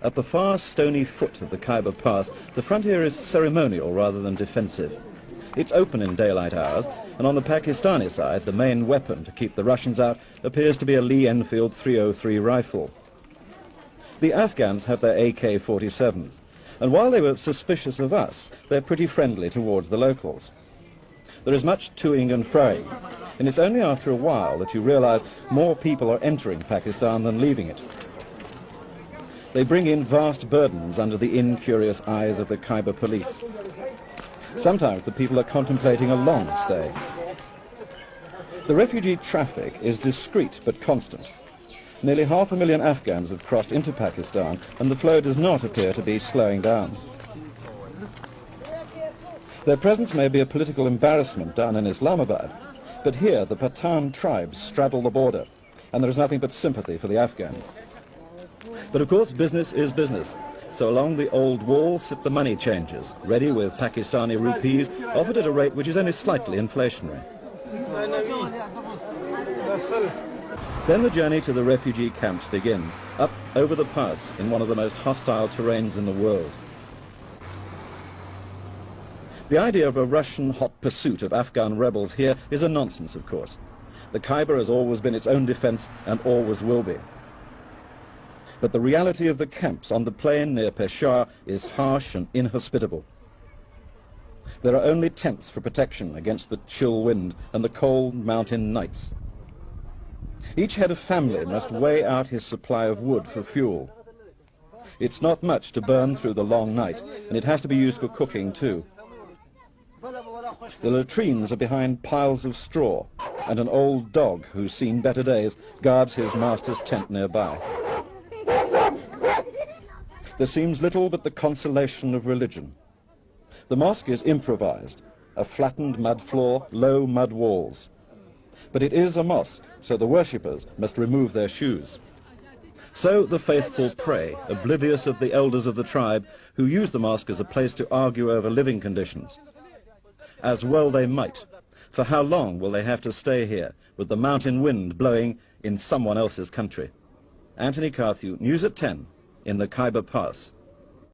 At the far stony foot of the Khyber Pass, the frontier is ceremonial rather than defensive. It's open in daylight hours, and on the Pakistani side, the main weapon to keep the Russians out appears to be a Lee Enfield 303 rifle. The Afghans have their AK-47s, and while they were suspicious of us, they're pretty friendly towards the locals. There is much toing and froing, and it's only after a while that you realize more people are entering Pakistan than leaving it. They bring in vast burdens under the incurious eyes of the Khyber police. Sometimes the people are contemplating a long stay. The refugee traffic is discreet but constant. Nearly 500,000 Afghans have crossed into Pakistan, and the flow does not appear to be slowing down. Their presence may be a political embarrassment down in Islamabad, but here the Pathan tribes straddle the border, and there is nothing but sympathy for the Afghans. But of course business is business, so along the old wall sit the money changers, ready with Pakistani rupees, offered at a rate which is only slightly inflationary. Then the journey to the refugee camps begins, up over the pass in one of the most hostile terrains in the world. The idea of a Russian hot pursuit of Afghan rebels here is a nonsense, of course. The Khyber has always been its own defense and always will be. But the reality of the camps on the plain near Peshawar is harsh and inhospitable. There are only tents for protection against the chill wind and the cold mountain nights. Each head of family must weigh out his supply of wood for fuel. It's not much to burn through the long night, and it has to be used for cooking too. The latrines are behind piles of straw, and an old dog who's seen better days guards his master's tent nearby. There seems little but the consolation of religion. The mosque is improvised, a flattened mud floor, low mud walls. But it is a mosque, so the worshippers must remove their shoes. So the faithful pray, oblivious of the elders of the tribe, who use the mosque as a place to argue over living conditions. As well they might, for how long will they have to stay here, with the mountain wind blowing in someone else's country? Anthony Carthew, News at 10, in the Khyber Pass.